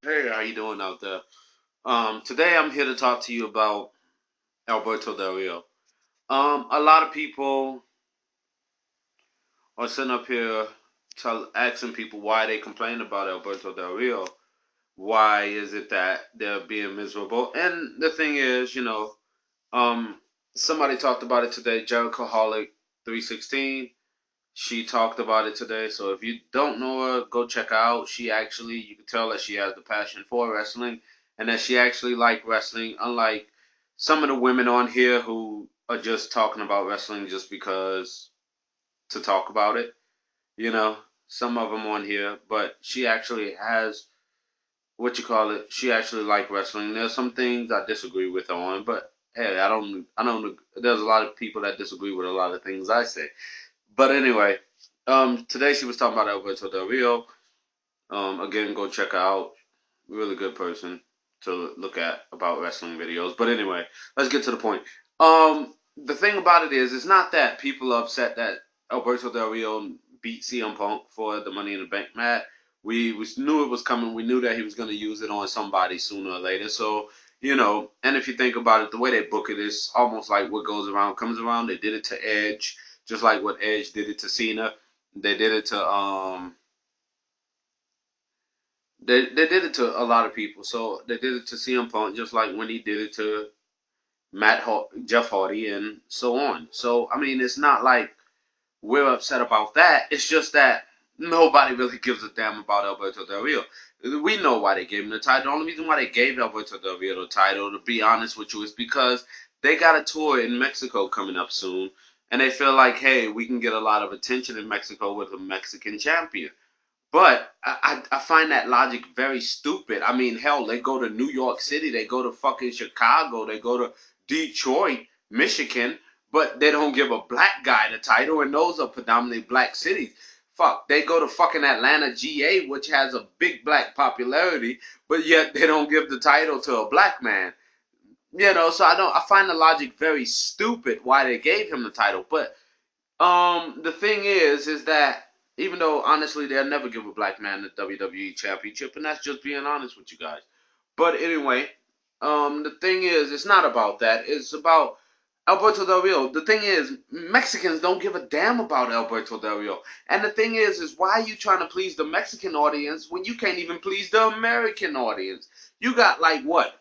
Hey, how you doing out there? Today I'm here to talk to you about Alberto Del Rio. A lot of people are sitting up here asking people why they complain about Alberto Del Rio. Why is it that they're being miserable? And the thing is, um, somebody talked about it today. Jericho Holic 316. She talked about it today. So if you don't know her, go check her out. You can tell that she has the passion for wrestling and that she actually like wrestling, unlike some of the women on here who are just talking about wrestling just because to talk about it. You know, some of them on here, but she actually has what you call it. She actually like wrestling. There's some things I disagree with her on, but hey, I don't. There's a lot of people that disagree with a lot of things I say. But anyway, today she was talking about Alberto Del Rio. Again, go check her out. Really good person to look at about wrestling videos. But anyway, let's get to the point. The thing about it is, it's not that people are upset that Alberto Del Rio beat CM Punk for the Money in the Bank match. We knew it was coming. We knew that he was going to use it on somebody sooner or later. So, and if you think about it, the way they book it is almost like what goes around comes around. They did it to Edge, just like what Edge did it to Cena. They did it to they did it to a lot of people. So they did it to CM Punk, just like when he did it to Jeff Hardy, and so on. So I mean, it's not like we're upset about that. It's just that nobody really gives a damn about Alberto Del Rio. We know why they gave him the title. The only reason why they gave Alberto Del Rio the title, to be honest with you, is because they got a tour in Mexico coming up soon, and they feel like, hey, we can get a lot of attention in Mexico with a Mexican champion. But I find that logic very stupid. I mean, hell, they go to New York City, they go to fucking Chicago, they go to Detroit, Michigan, but they don't give a black guy the title, and those are predominantly black cities. Fuck, they go to fucking Atlanta, GA, which has a big black popularity, but yet they don't give the title to a black man. So I find the logic very stupid why they gave him the title. But the thing is that even though honestly they'll never give a black man the WWE championship, and that's just being honest with you guys. But anyway, the thing is, it's not about that. It's about Alberto Del Rio. The thing is, Mexicans don't give a damn about Alberto Del Rio. And the thing is why are you trying to please the Mexican audience when you can't even please the American audience? You got like what?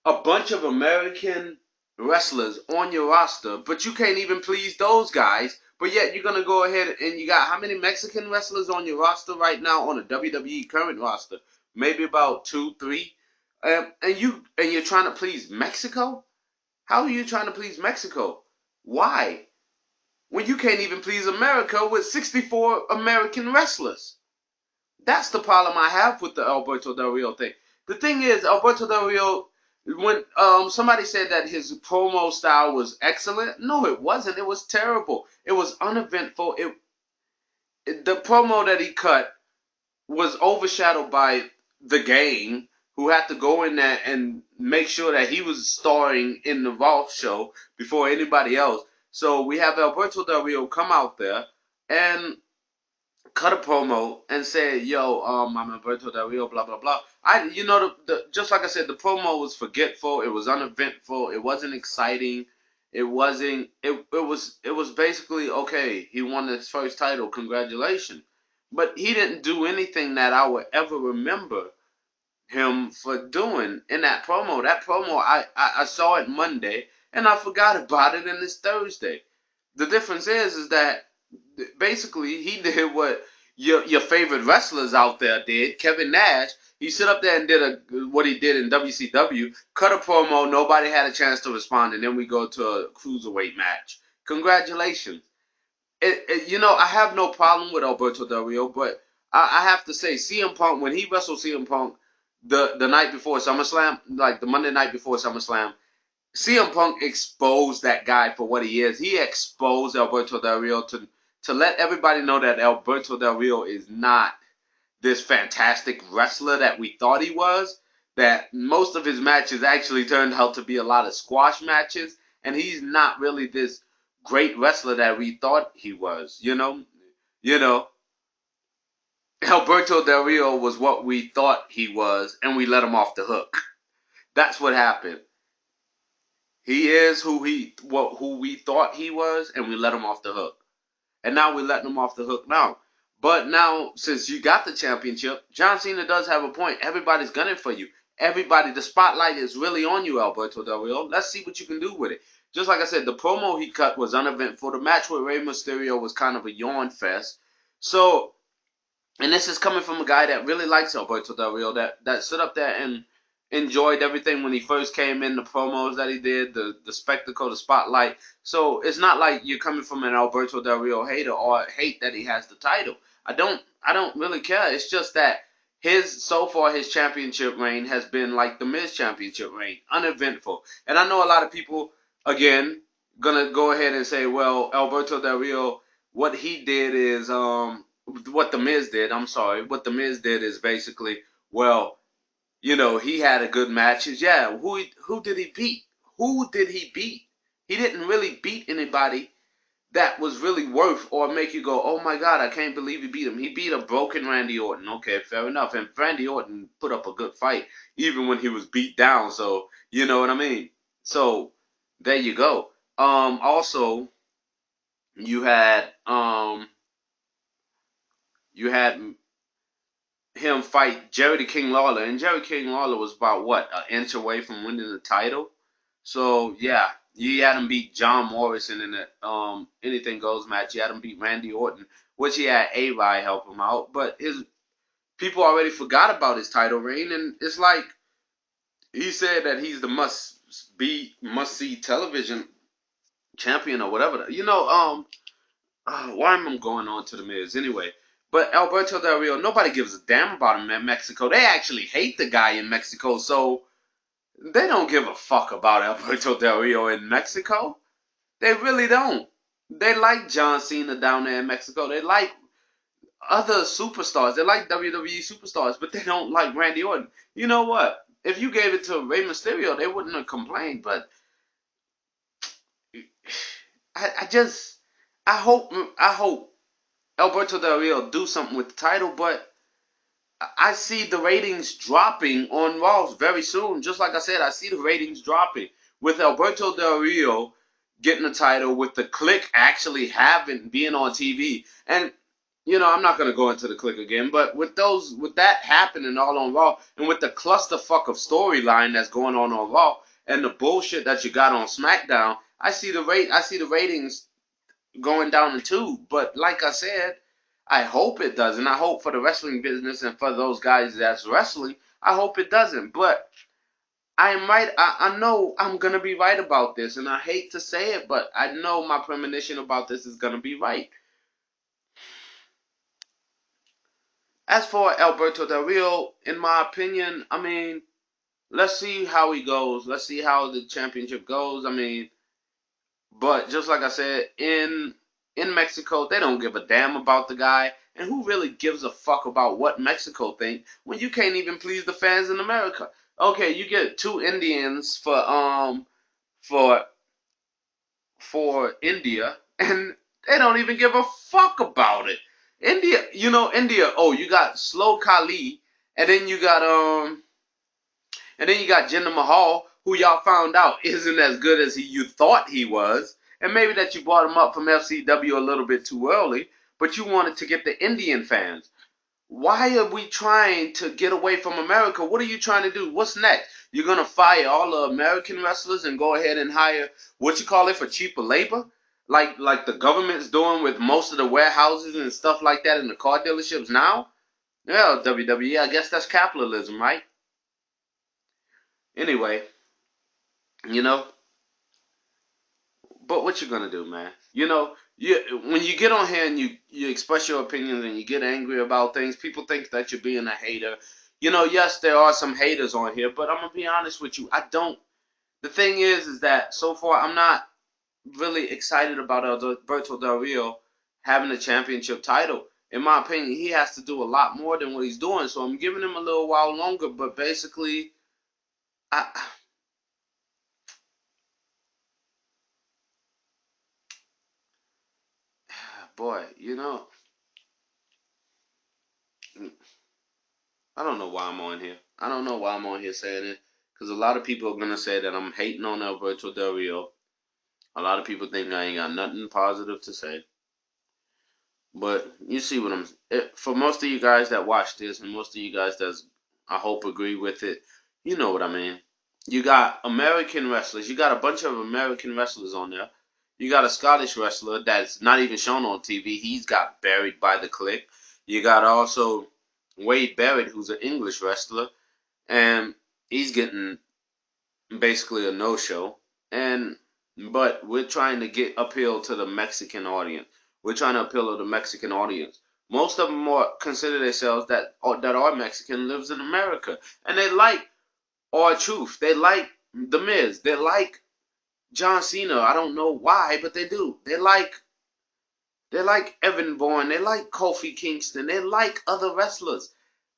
A bunch of American wrestlers on your roster, but you can't even please those guys. But yet you're gonna go ahead and you got how many Mexican wrestlers on your roster right now on the WWE current roster? Maybe about two, three. And you're trying to please Mexico? How are you trying to please Mexico? Why? When you can't even please America with 64 American wrestlers. That's the problem I have with the Alberto Del Rio thing. The thing is, Alberto Del Rio, when somebody said that his promo style was excellent, no, it wasn't. It was terrible. It was uneventful. The promo that he cut was overshadowed by the Game, who had to go in there and make sure that he was starring in the Raw show before anybody else. So we have Alberto Del Rio come out there and cut a promo and say, "Yo, I'm Alberto Del Rio, blah blah blah." Just like I said, the promo was forgetful. It was uneventful. It wasn't exciting. It wasn't. It was basically okay. He won his first title. Congratulations. But he didn't do anything that I would ever remember him for doing in that promo. That promo, I saw it Monday and I forgot about it, and it's Thursday. The difference is that basically he did what your favorite wrestlers out there did. Kevin Nash, he stood up there and did what he did in WCW, cut a promo. Nobody had a chance to respond, and then we go to a cruiserweight match. Congratulations. I have no problem with Alberto Del Rio, but I have to say, CM Punk, when he wrestled CM Punk the night before SummerSlam, like the Monday night before SummerSlam, CM Punk exposed that guy for what he is. He exposed Alberto Del Rio to let everybody know that Alberto Del Rio is not this fantastic wrestler that we thought he was. That most of his matches actually turned out to be a lot of squash matches, and he's not really this great wrestler that we thought he was. You know. Alberto Del Rio was what we thought he was, and we let him off the hook. That's what happened. He is who we thought he was, and we let him off the hook. And now we're letting him off the hook now. But now, since you got the championship, John Cena does have a point. Everybody's gunning for you. Everybody, the spotlight is really on you, Alberto Del Rio. Let's see what you can do with it. Just like I said, the promo he cut was uneventful. The match with Rey Mysterio was kind of a yawn fest. So, and this is coming from a guy that really likes Alberto Del Rio, that stood up there and enjoyed everything when he first came in, the promos that he did, the spectacle, the spotlight. So it's not like you're coming from an Alberto Del Rio hater or hate that he has the title. I don't really care. It's just that his so far his championship reign has been like the Miz championship reign, uneventful. And I know a lot of people again gonna go ahead and say, well, Alberto Del Rio, what he did is what the Miz did. I'm sorry, what the Miz did is basically, well, he had a good matches. Yeah, who did he beat? Who did he beat? He didn't really beat anybody that was really worth or make you go, oh my god, I can't believe he beat him. He beat a broken Randy Orton. Okay, fair enough. And Randy Orton put up a good fight even when he was beat down. So you know what I mean. So there you go. Also you had you had him fight Jerry the King Lawler, and Jerry King Lawler was about what, an inch away from winning the title. So yeah, you had him beat John Morrison in the anything goes match. You had him beat Randy Orton, which he had A-Rod help him out, but his people already forgot about his title reign, and it's like he said that he's the must see television champion or whatever. Why am I going on to the Miz anyway? But Alberto Del Rio, nobody gives a damn about him in Mexico. They actually hate the guy in Mexico, so they don't give a fuck about Alberto Del Rio in Mexico. They really don't. They like John Cena down there in Mexico. They like other superstars. They like WWE superstars, but they don't like Randy Orton. You know what? If you gave it to Rey Mysterio, they wouldn't have complained. But I just, I hope Alberto Del Rio do something with the title, but I see the ratings dropping on Raw very soon. Just like I said, I see the ratings dropping with Alberto Del Rio getting the title, with the Click actually having being on TV. And I'm not gonna go into the Click again, but with that happening all on Raw, and with the clusterfuck of storyline that's going on Raw, and the bullshit that you got on SmackDown, I see the ratings going down the tube. But like I said, I hope it doesn't. I hope for the wrestling business and for those guys that's wrestling, I hope it doesn't. But I am right. I know I'm gonna be right about this, and I hate to say it, but I know my premonition about this is gonna be right. As for Alberto Del Rio, in my opinion, I mean, let's see how he goes. Let's see how the championship goes. I mean, but just like I said, in Mexico, they don't give a damn about the guy. And who really gives a fuck about what Mexico think when you can't even please the fans in America? Okay, you get two Indians for for India, and they don't even give a fuck about it. India. Oh, you got Slow Kali, and then you got Jinder Mahal, who y'all found out isn't as good as you thought he was. And maybe that you brought him up from FCW a little bit too early, but you wanted to get the Indian fans. Why are we trying to get away from America? What are you trying to do? What's next? You're going to fire all the American wrestlers and go ahead and hire, what you call it, for cheaper labor? Like the government's doing with most of the warehouses and stuff like that in the car dealerships now? Yeah, WWE, I guess that's capitalism, right? Anyway, you know, but what you gonna do, man? When you get on here and you express your opinions and you get angry about things, people think that you're being a hater. Yes, there are some haters on here, but I'm gonna be honest with you. I don't. The thing is that so far I'm not really excited about Alberto Del Rio having a championship title. In my opinion, he has to do a lot more than what he's doing. So I'm giving him a little while longer. But basically, I boy, I don't know why I'm on here. I don't know why I'm on here saying it because a lot of people are gonna say that I'm hating on Alberto Del Rio. A lot of people think I ain't got nothing positive to say. But you see what for most of you guys that watch this, and most of you guys that I hope agree with it, you know what I mean. You got American wrestlers. You got a bunch of American wrestlers on there. You got a Scottish wrestler that's not even shown on TV. He's got buried by the click. You got also Wade Barrett, who's an English wrestler, and he's getting basically a no-show. And but we're trying to get appeal to the Mexican audience. We're trying to appeal to the Mexican audience. Most of them are consider themselves that are Mexican lives in America, and they like R-Truth. They like The Miz. They like John Cena. I don't know why, but they do. They like Evan Bourne. They like Kofi Kingston. They like other wrestlers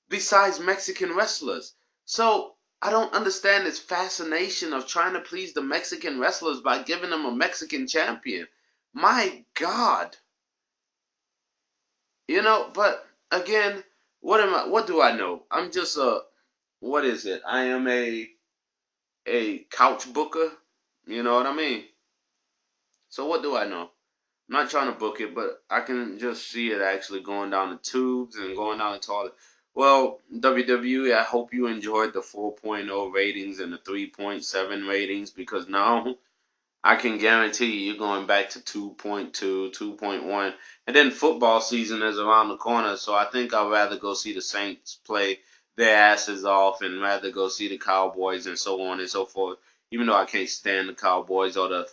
besides Mexican wrestlers. So I don't understand this fascination of trying to please the Mexican wrestlers by giving them a Mexican champion. My God. But again, what am I what do I know? I'm just a what is it? I am a couch booker. You know what I mean? So what do I know? I'm not trying to book it, but I can just see it actually going down the tubes and going down the toilet. Well, WWE, I hope you enjoyed the 4.0 ratings and the 3.7 ratings because now I can guarantee you're going back to 2.2, 2.1. And then football season is around the corner, so I think I'd rather go see the Saints play their asses off and rather go see the Cowboys and so on and so forth. Even though I can't stand the Cowboys or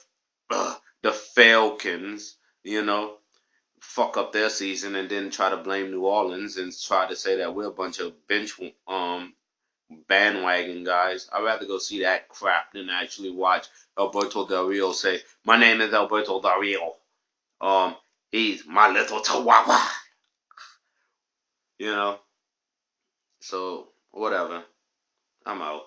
the Falcons, you know, fuck up their season and then try to blame New Orleans and try to say that we're a bunch of bandwagon guys. I'd rather go see that crap than actually watch Alberto Del Rio say, "My name is Alberto Del Rio. Um, he's my little chihuahua." You know. So whatever. I'm out.